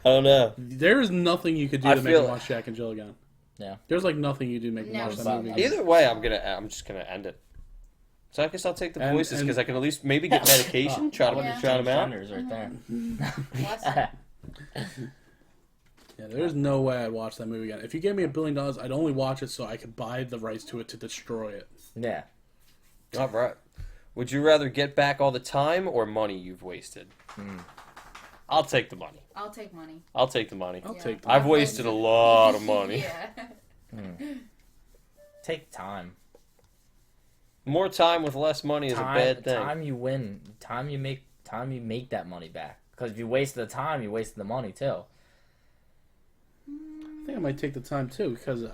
I don't know.
There is nothing you could do
I
to make
feel-
me watch Jack and Jill again.
Yeah.
There's like nothing you do to make me
No,
watch that
but-
movie again.
Either way, I'm just gonna end it. So I guess I'll take the
And-
voices
and-
because I can at least maybe get medication. Try to
Yeah.
try them out.
Genders right there.
Bless him.
Yeah, there's no way I'd watch that movie again. If you gave me $1 billion, I'd only watch it so I could buy the rights to it to destroy it.
Yeah.
All right. Would you rather get back all the time or money you've wasted? I'll take the money.
I'll take money.
I'll take the money.
I'll
Yeah.
take that.
I've wasted a lot of money.
Yeah.
Take time.
More time with less money is a bad thing.
Time you win. Time you make that money back. Because if you waste the time, you waste the money too.
I think I might take the time too because
There's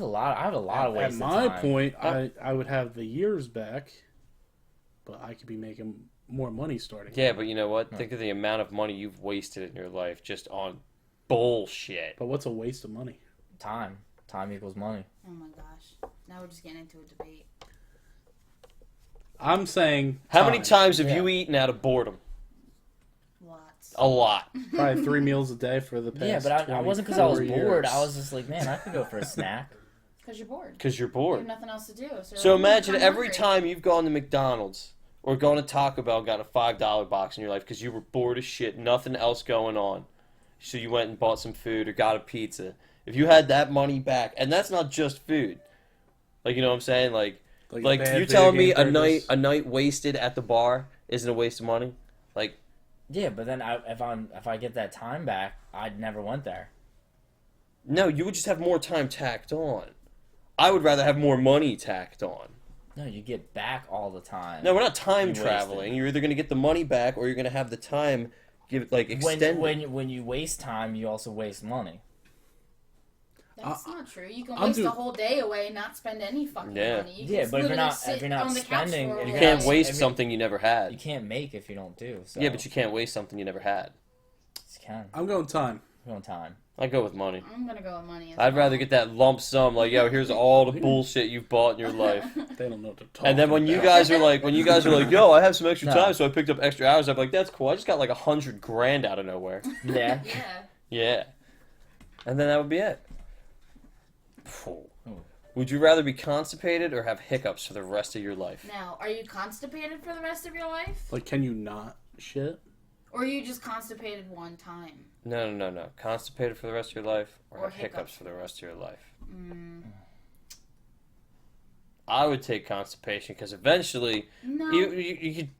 a lot. I have a lot of
at
wasted
my
time.
point, I would have the years back, but I could be making more money starting.
Yeah, but you know what? Think of the amount of money you've wasted in your life just on bullshit.
But what's a waste of money?
Time. Time equals money.
Oh my gosh. Now we're just getting into a debate.
I'm saying
How many times have
Yeah.
you eaten out of boredom?
Lots.
A lot.
Probably 3 meals a day for the past.
Yeah, but I wasn't because I was
24
bored.
years.
I was just like, man, I could go for a snack.
Because you're bored.
Because you're
You
bored.
have nothing else to do.
So imagine
I'm
every
hungry.
time you've gone to McDonald's or gone to Taco Bell and got a $5 box in your life because you were bored as shit, nothing else going on. So you went and bought some food or got a pizza. If you had that money back, and that's not just food. Like, you know what I'm saying? Like
bad
you're telling me
video game purchase.
a night wasted at the bar isn't a waste of money? Like,
Yeah, but then if I get that time back, I'd never went there.
no, you would just have more time tacked on. I would rather have more money tacked on.
No, you get back all the time.
No, we're not time
You
traveling.
wasted.
You're either going to get the money back or you're going to have the time extended.
When you waste time, you also waste money.
That's not true. You can
I'll
waste
do-
a whole day away and not spend any fucking
Yeah.
money. You
Yeah,
can
but if you're
literally
not-
sit
if you're not
on the couch
spending-
for a
if
You
whole
can't
day.
waste
Every-
something you never had.
You can't make if you don't do. So.
Yeah, but you can't waste something you never had.
You can.
I'm going time.
Go on time.
I go with money.
I'm gonna go with money. As
I'd
well.
rather get that lump sum, like, yo, here's all the bullshit you've bought in your life.
They don't know what to talk.
And then when you
about.
guys are like, yo, I have some extra
No.
time, so I picked up extra hours. I'm like, that's cool. I just got like $100,000 out of nowhere.
Yeah.
Yeah.
Yeah. And then that would be it. Would you rather be constipated or have hiccups for the rest of your life?
Now, are you constipated for the rest of your life,
Like, can you not shit?
or are you just constipated one time?
No. Constipated for the rest of your life or
Or
have hiccups
hiccups.
for the rest of your life?
Mm.
I would take constipation because eventually,
No.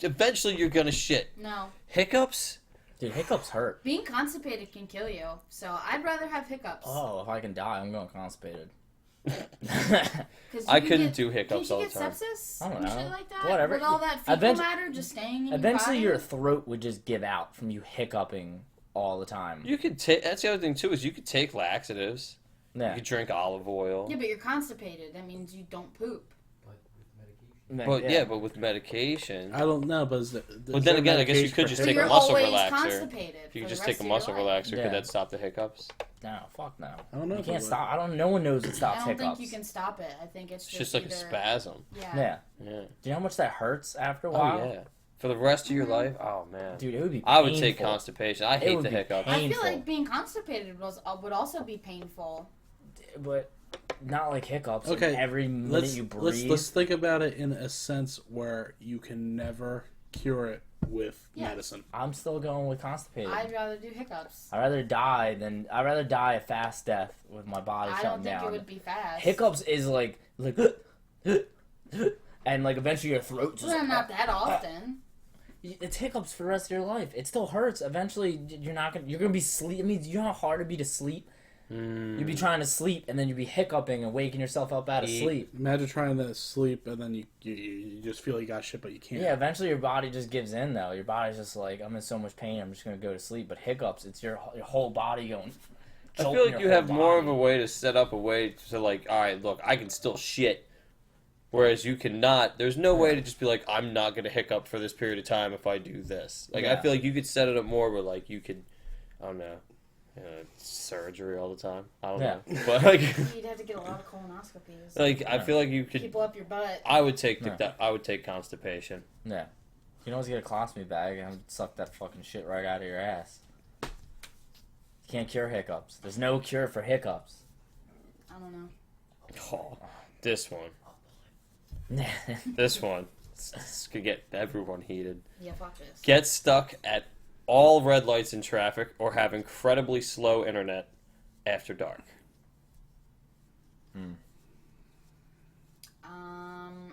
eventually you're gonna shit.
No.
Hiccups?
Dude, hiccups hurt.
Being constipated can kill you, so I'd rather have hiccups.
Oh, if I can die, I'm going constipated.
'Cause
I
you
couldn't
get-
do hiccups
can't
all
you
the
get
time.
sepsis
I don't
and
know.
shit like that?
Whatever.
With all that fecal
Eventu-
matter just staying in
Eventually,
your
your
body?
throat would just give out from you hiccuping all the time.
You could take. That's the other thing too is you could take laxatives. You
Yeah.
could drink olive oil.
Yeah, but you're constipated. That means you don't poop.
But with medication.
But yeah, but with medication.
I don't know, but
But then again, I guess you could just
So
take
you're
a muscle
always
relaxer.
constipated.
If you
for
could just
the
take a
rest
muscle
of your life.
relaxer,
Yeah.
could that stop the hiccups?
No, fuck no.
I don't know.
You
if it
can't
would.
stop. I don't. No one knows it
I
stops
don't
hiccups.
think you can stop it. I think it's
It's just like a
either-
spasm.
Yeah.
Yeah.
Yeah.
Do you know how much that hurts after a
Oh
while?
yeah. For the rest of your life? Oh, man.
Dude, it would be.
I would take
painful.
constipation. I
It
hate
would
the
be
hiccups.
I feel
painful.
like being constipated would also be painful.
But not like hiccups.
Okay,
Every minute you breathe.
Let's think about it in a sense where you can never cure it with medicine.
I'm still going with constipated.
I'd rather do hiccups.
I'd rather die a fast death with my body
I
shutting
don't think
down.
it would be fast.
Hiccups is like and like eventually your throat just.
Well, not that often.
It's hiccups for the rest of your life. It still hurts. Eventually, you're gonna be sleep. I mean, you know how hard it'd be to sleep. You'd be trying to sleep, and then you'd be hiccuping and waking yourself up out of sleep.
Imagine trying to sleep and then you just feel you got shit, but you can't.
Yeah, eventually your body just gives in, though. Your body's just like, I'm in so much pain, I'm just gonna go to sleep. But hiccups, it's your whole body going.
I feel like you have more of a way to set up a way to, like, all right, look, I can still shit. Whereas you cannot. There's no way to just be like, I'm not going to hiccup for this period of time if I do this. Like, I feel like you could set it up more where, like, you could, I don't know, surgery all the time. I don't know. But, like,
You'd have to get a lot of colonoscopies.
like I feel like you could.
People up your butt.
I would take I would take constipation.
Yeah. You can always get a colostomy bag and suck that fucking shit right out of your ass. You can't cure hiccups. There's no cure for hiccups.
I don't know.
Oh, this one. This one. This could get everyone heated.
Yeah, fuck this.
Get stuck at all red lights in traffic or have incredibly slow internet after dark.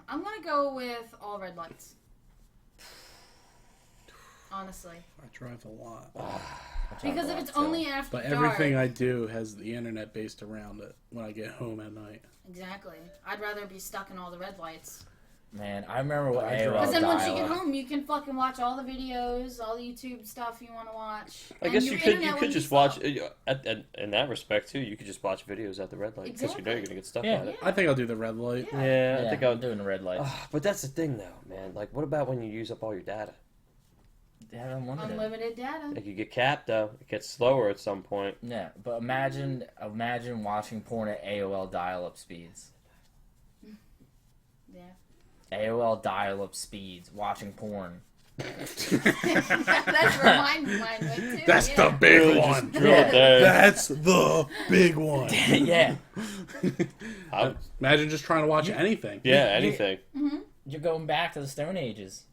I'm gonna go with all red lights. Honestly.
I drive a lot.
Because if it's only after
But
dark...
everything I do has the internet based around it when I get home at night.
Exactly. I'd rather be stuck in all the red lights.
Man, I remember what AOL
Because then once you get
dial-up.
home, you can fucking watch all the videos, all the YouTube stuff you want to watch.
I guess you could just watch in that respect too. You could just watch videos at the red light because you know you're gonna get stuck on it.
I think I'll do the red light.
Yeah, I think
I'm doing the red light.
But that's the thing, though, man. Like, what about when you use up all your data?
They have unlimited.
Unlimited data.
Like, you get capped though. It gets slower at some point.
Yeah, but imagine watching porn at AOL dial-up speeds.
Yeah.
AOL dial-up speeds, watching porn.
That's where mine went too.
That's the big one. That's the big one.
Yeah.
Imagine just trying to watch anything.
Yeah, anything.
You're going back to the Stone Ages.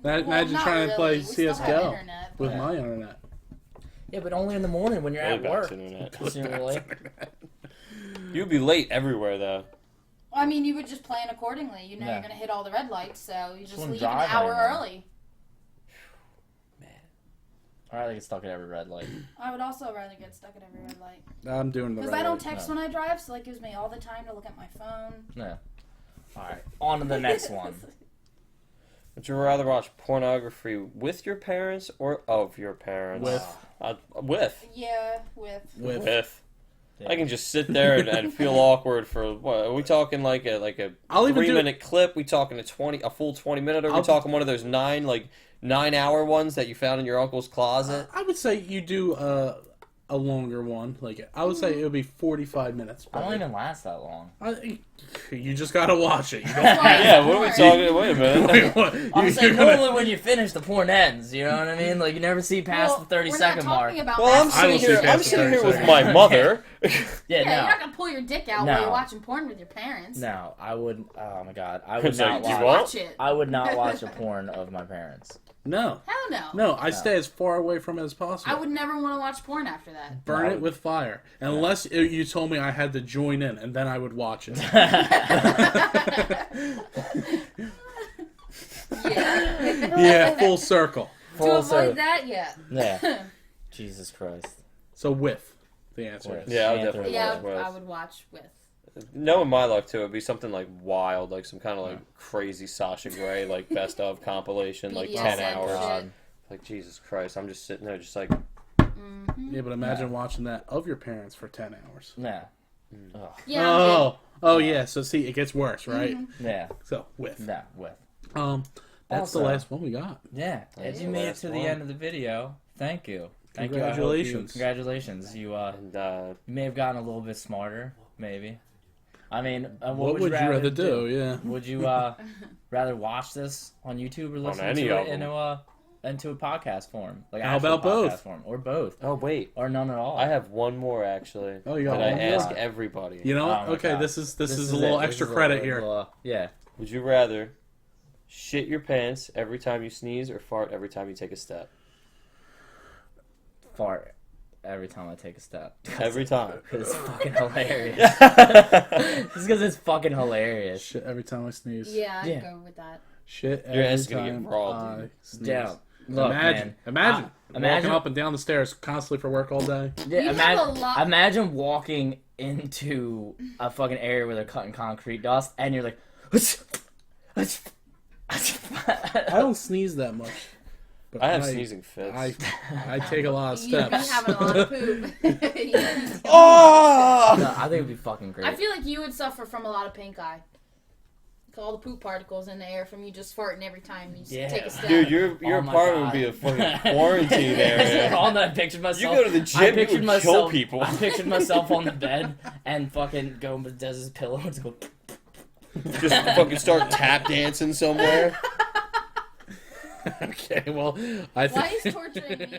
Imagine
not
trying to play
really. We still have
CSGO
internet,
with
but-
my internet.
Yeah, but only in the morning when you're
Way
at
back
work.
to the internet.
Presumably.
You'd be late everywhere, though.
I mean, you would just plan accordingly. You know
Yeah.
you're going to hit all the red lights, so you just
wouldn't
leave an
drive
hour
anymore.
early.
I'd rather get stuck at every red light.
I would also rather get stuck at every red light.
I'm doing the red
Because I don't
light.
text when I drive, so that gives me all the time to look at my phone.
Yeah. Alright, on to the next one.
Would you rather watch pornography with your parents or of your parents? With.
Yeah, with.
With.
Yeah.
I can just sit there and feel awkward for what? Are we talking like a
I'll even
3-minute clip? We talking a full 20-minute? Are we talking one of those 9-hour ones that you found in your uncle's closet?
I would say you do a longer one. Like I would say it would be 45 minutes.
I don't even last that long.
You just gotta watch it. You don't.
Yeah, what are we talking? Wait a minute.
I'm saying normally when you finish, the porn ends. You know what I mean? Like you never see past the 30-second mark.
Well, I'm sitting here with my mother.
Yeah,
You're
no.
not gonna pull your dick out while you're watching porn with your parents.
No, I would. Oh my god, I would
It's like,
not
do you
watch.
want?
Watch it.
I would not watch a porn of my parents.
No.
Hell no.
No, I stay as far away from it as possible.
I would never want to watch porn after that.
Burn it with fire. Unless you told me I had to join in, and then I would watch it.
Yeah.
Yeah, full circle.
To avoid that, yeah.
Yeah. Jesus Christ.
So with the answer is.
Yeah, I would
Anthony.
definitely
Yeah,
watch with.
I would watch with.
Knowing my luck too, it'd be something like wild, like some kind of like crazy Sasha Grey, like best of compilation, like 10
BDSM
hours.
shit.
Like Jesus Christ, I'm just sitting there, just like
Yeah, but imagine watching that of your parents for 10 hours.
Yeah.
Yeah.
Oh yeah. So see, it gets worse, right?
Yeah.
So with.
Yeah. With.
That's the
Also-
last one we got.
Yeah. As you made it to the end of the video, thank you. Thank you. I hope
Congratulations.
Congratulations. You
and
you may have gotten a little bit smarter, maybe. I mean,
What would you rather do? Yeah.
Would you rather watch this on YouTube or listen
any
to
of
it
them.
into a podcast form? Like
How
actual
about both?
podcast form, or both,
Oh wait,
or none at all?
I have one more actually.
Oh, you got
that I
one
ask
more?
everybody.
You know what?
Oh my
Okay,
God.
this is a little
it.
extra
This is
credit
a
here.
little, yeah.
Would you rather shit your pants every time you sneeze or fart every time you take a step?
Fart every time I take a step.
Every time.
Because it's fucking hilarious. Just because it's fucking hilarious.
Shit every time I sneeze.
Yeah, I'd
Yeah.
go with that.
Shit
Your
every
ass is gonna
time
get raw,
I
dude.
sneeze.
Yeah. Look,
Imagine
man.
walking up and down the stairs constantly for work all day.
Yeah,
We have a lot-
imagine walking into a fucking area where they're cutting concrete dust, and you're like,
I don't sneeze that much. But
I have sneezing fits.
I take a lot of
You'd be
steps.
having a lot of poop.
Oh!
No, I think it'd be fucking great.
I feel like you would suffer from a lot of pink eye. All the poop particles in the air from you just farting every time you
Yeah.
take a step.
Dude, your
Oh my
apartment would
God.
be a fucking quarantine area.
All that I pictured
You
myself.
go to the
I
gym, you
pictured
would
myself,
kill people.
I pictured myself on the bed and fucking going with Dez's pillow and just go.
Just fucking start tap dancing somewhere.
Okay, well, I
Why
think
is torturing me?